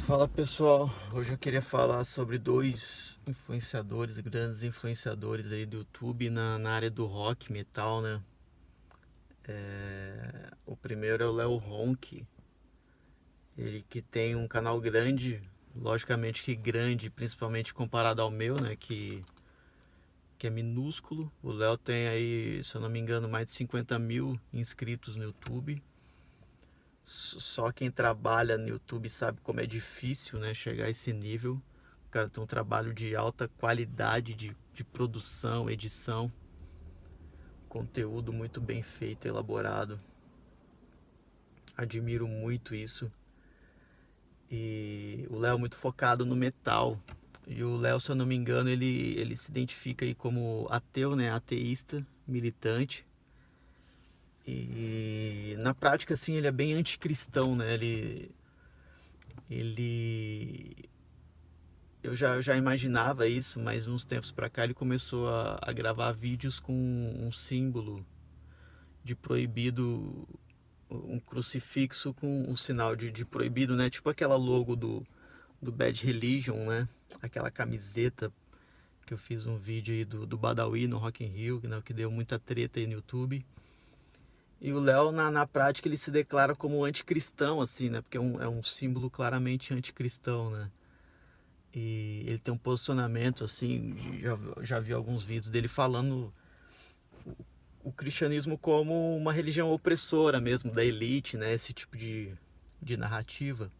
Fala pessoal, hoje eu queria falar sobre dois influenciadores, grandes influenciadores aí do YouTube na área do rock, metal, né? O primeiro é o Léo Ronk, ele que tem um canal grande, logicamente que grande, principalmente comparado ao meu, né? Que é minúsculo. O Léo tem aí, se eu não me engano, mais de 50 mil inscritos no YouTube. Só quem trabalha no YouTube sabe como é difícil, né, chegar a esse nível. O cara tem um trabalho de alta qualidade de produção, edição, conteúdo muito bem feito, elaborado. Admiro muito isso. E o Léo é muito focado no metal. E o Léo, se eu não me engano, ele se identifica aí como ateu, né, ateísta, militante. E na prática, assim, ele é bem anticristão, né? Ele eu já imaginava isso, mas uns tempos pra cá ele começou a gravar vídeos com um símbolo de proibido, um crucifixo com um sinal de proibido, né? Tipo aquela logo do Bad Religion, né? Aquela camiseta que eu fiz um vídeo aí do Badawi no Rock in Rio, né? Que deu muita treta aí no YouTube. E o Léo, na prática, ele se declara como anticristão, assim, né? Porque é um símbolo claramente anticristão, né? E ele tem um posicionamento assim, já vi alguns vídeos dele falando o cristianismo como uma religião opressora mesmo, da elite, né? Esse tipo de narrativa.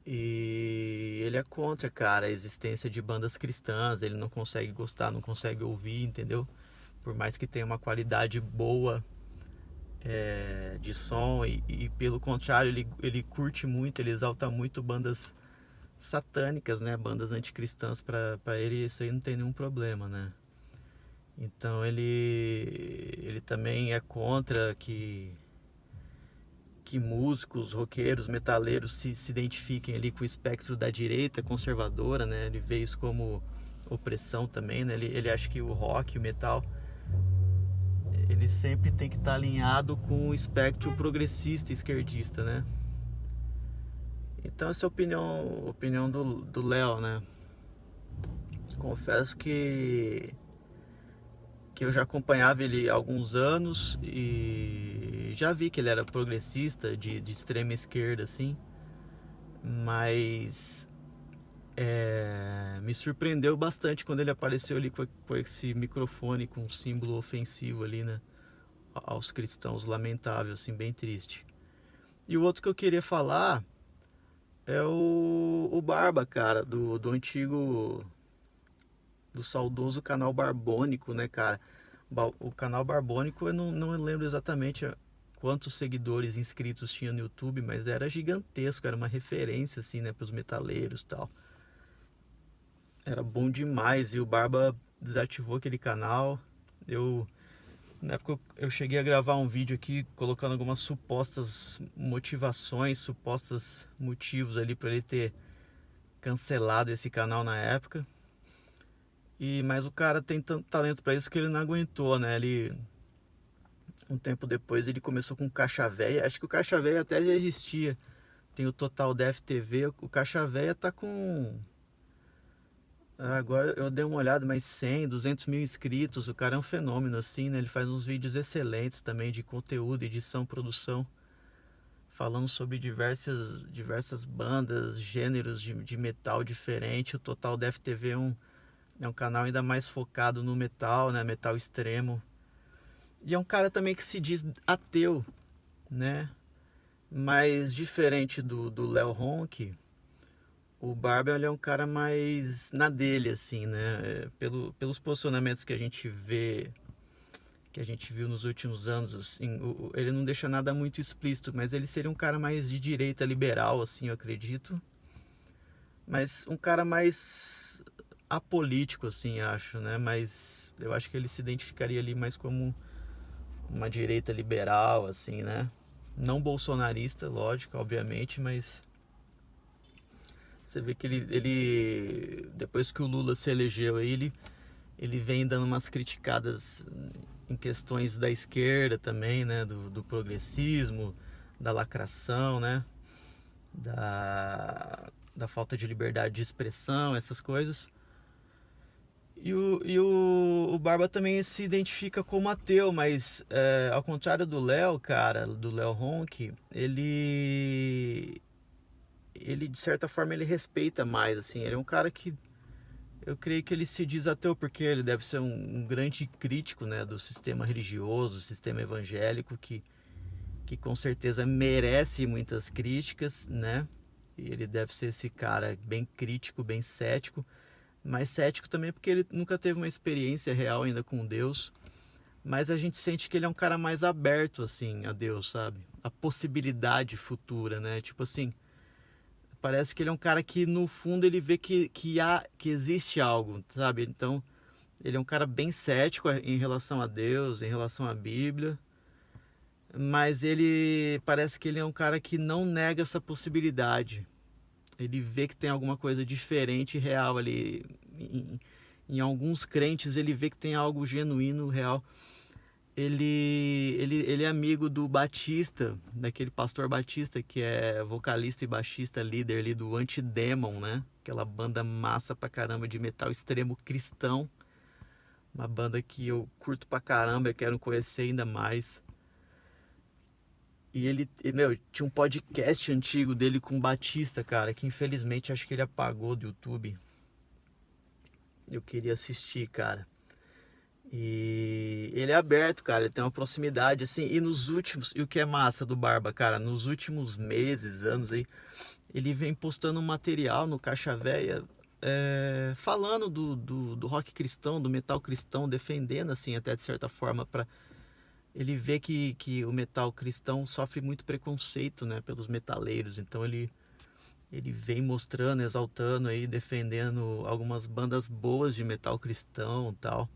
E ele é contra, cara, a existência de bandas cristãs, ele não consegue gostar, não consegue ouvir, entendeu? Por mais que tenha uma qualidade boa de som, e pelo contrário, ele curte muito, ele exalta muito bandas satânicas, né? Bandas anticristãs, para ele isso aí não tem nenhum problema, né? Então ele também é contra que músicos, roqueiros, metaleiros se identifiquem ali com o espectro da direita conservadora, né? Ele vê isso como opressão também, né? Ele acha que o rock, o metal, ele sempre tem que estar alinhado com o espectro progressista, esquerdista, né? Então essa é a opinião do Léo, né? Confesso que eu já acompanhava ele há alguns anos e já vi que ele era progressista, de extrema esquerda, assim, mas me surpreendeu bastante quando ele apareceu ali com esse microfone com um símbolo ofensivo ali, né, aos cristãos, lamentável, assim, bem triste. E o outro que eu queria falar é o Barba, cara, do antigo, do saudoso canal Barbônico, né, cara? O canal Barbônico, eu não lembro exatamente quantos seguidores inscritos tinha no YouTube, mas era gigantesco, era uma referência, assim, né, pros metaleiros e tal. Era bom demais, e o Barba desativou aquele canal. Eu, na época, eu cheguei a gravar um vídeo aqui, colocando algumas supostas motivações, supostos motivos ali para ele ter cancelado esse canal na época. Mas o cara tem tanto talento para isso que ele não aguentou, né? Um tempo depois ele começou com Caixa Véia. Acho que o Caixa Véia até já existia. Tem o Total Def TV. O Caixa Véia tá com... Agora eu dei uma olhada, mas 100, 200 mil inscritos. O cara é um fenômeno, assim, né? Ele faz uns vídeos excelentes também de conteúdo, edição, produção. Falando sobre diversas bandas, gêneros de metal diferente. O Total Def TV é um canal ainda mais focado no metal, né? Metal extremo. E é um cara também que se diz ateu, né? Mas diferente do Léo Ronk, o Barba ele é um cara mais na dele, assim, né? Pelos posicionamentos que a gente vê, que a gente viu nos últimos anos, assim, ele não deixa nada muito explícito, mas ele seria um cara mais de direita liberal, assim, eu acredito. Mas um cara mais apolítico, assim, acho, né? Mas eu acho que ele se identificaria ali mais como uma direita liberal, assim, né? Não bolsonarista, lógico, obviamente, mas você vê que ele depois que o Lula se elegeu aí, ele vem dando umas criticadas em questões da esquerda também, né? Do progressismo, da lacração, né? da falta de liberdade de expressão, essas coisas. E o Barba também se identifica como ateu, mas ao contrário do Léo, cara, do Léo Ronck, ele de certa forma ele respeita mais, assim, ele é um cara que eu creio que ele se diz ateu porque ele deve ser um grande crítico, né, do sistema religioso, do sistema evangélico, que com certeza merece muitas críticas, né? E ele deve ser esse cara bem crítico, bem cético, mas cético também porque ele nunca teve uma experiência real ainda com Deus. Mas a gente sente que ele é um cara mais aberto, assim, a Deus, sabe? A possibilidade futura, né? Tipo assim, parece que ele é um cara que no fundo ele vê que existe algo, sabe? Então, ele é um cara bem cético em relação a Deus, em relação à Bíblia, mas ele parece que ele é um cara que não nega essa possibilidade. Ele vê que tem alguma coisa diferente e real ali. Em alguns crentes ele vê que tem algo genuíno, real. Ele é amigo do Batista, daquele pastor Batista, que é vocalista e baixista líder ali do Antidemon, né? Aquela banda massa pra caramba de metal extremo cristão. Uma banda que eu curto pra caramba, eu quero conhecer ainda mais. E meu, tinha um podcast antigo dele com o Batista, cara, que infelizmente acho que ele apagou do YouTube. Eu queria assistir, cara. E ele é aberto, cara, ele tem uma proximidade, assim, e nos últimos, e o que é massa do Barba, cara, nos últimos meses, anos aí, ele vem postando um material no Caixa Véia, falando do rock cristão, do metal cristão, defendendo, assim, até de certa forma, para ele vê que o metal cristão sofre muito preconceito, né, pelos metaleiros, então ele vem mostrando, exaltando aí, defendendo algumas bandas boas de metal cristão e tal.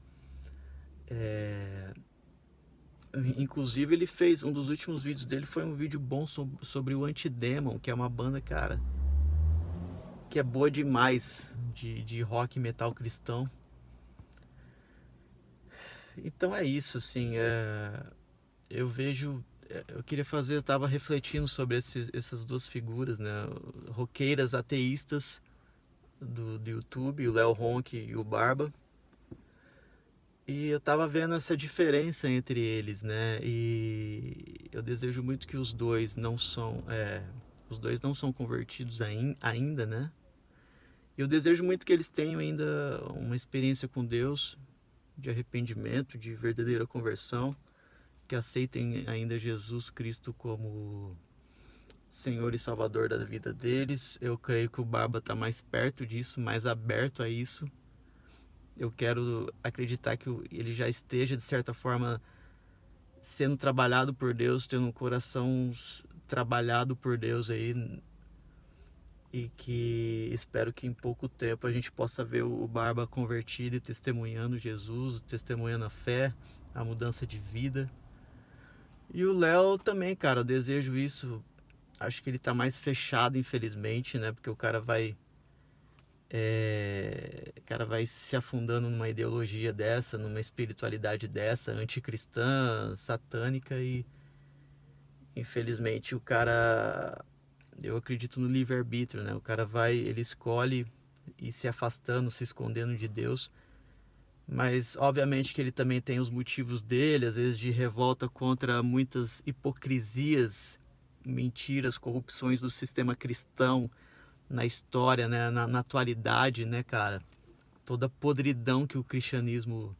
Inclusive ele fez, um dos últimos vídeos dele foi um vídeo bom sobre o Antidemon, que é uma banda, cara, que é boa demais de rock e metal cristão. Então é isso, assim, eu vejo, eu queria fazer, eu tava refletindo sobre essas duas figuras, né, roqueiras ateístas do YouTube, o Léo Ronck e o Barba. E eu tava vendo essa diferença entre eles, né? E eu desejo muito que os dois não são convertidos ainda, né? E eu desejo muito que eles tenham ainda uma experiência com Deus, de arrependimento, de verdadeira conversão, que aceitem ainda Jesus Cristo como Senhor e Salvador da vida deles. Eu creio que o Barba está mais perto disso, mais aberto a isso. Eu quero acreditar que ele já esteja, de certa forma, sendo trabalhado por Deus, tendo um coração trabalhado por Deus aí, e que espero que em pouco tempo a gente possa ver o Barba convertido e testemunhando Jesus, testemunhando a fé, a mudança de vida. E o Léo também, cara, eu desejo isso. Acho que ele tá mais fechado, infelizmente, né? Porque o cara vai se afundando numa ideologia dessa, numa espiritualidade dessa, anticristã, satânica, e infelizmente o cara, eu acredito no livre-arbítrio, né? O cara ele escolhe ir se afastando, se escondendo de Deus, mas obviamente que ele também tem os motivos dele, às vezes de revolta contra muitas hipocrisias, mentiras, corrupções do sistema cristão na história, né? Na atualidade, né, cara? Toda a podridão que o cristianismo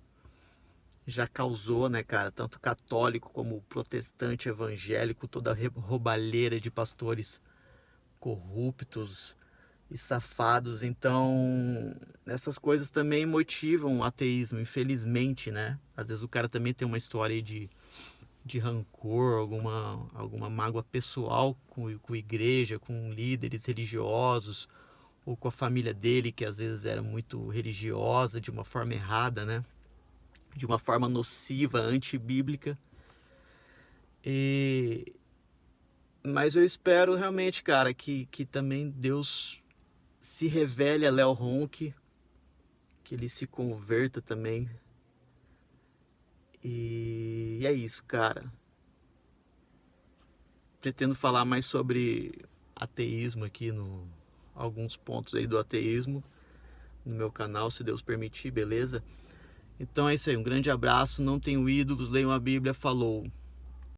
já causou, né, cara? Tanto católico como protestante, evangélico, toda a roubalheira de pastores corruptos e safados. Então, essas coisas também motivam o ateísmo, infelizmente, né? Às vezes o cara também tem uma história aí de rancor, alguma mágoa pessoal com a igreja, com líderes religiosos, ou com a família dele, que às vezes era muito religiosa, de uma forma errada, né? De uma forma nociva, antibíblica. E... Mas eu espero realmente, cara, que também Deus se revele a Léo Ronck, que ele se converta também. E é isso, cara. Pretendo falar mais sobre ateísmo aqui alguns pontos aí do ateísmo no meu canal, se Deus permitir, beleza? Então é isso aí, um grande abraço, não tenham ídolos, leiam a Bíblia, falou!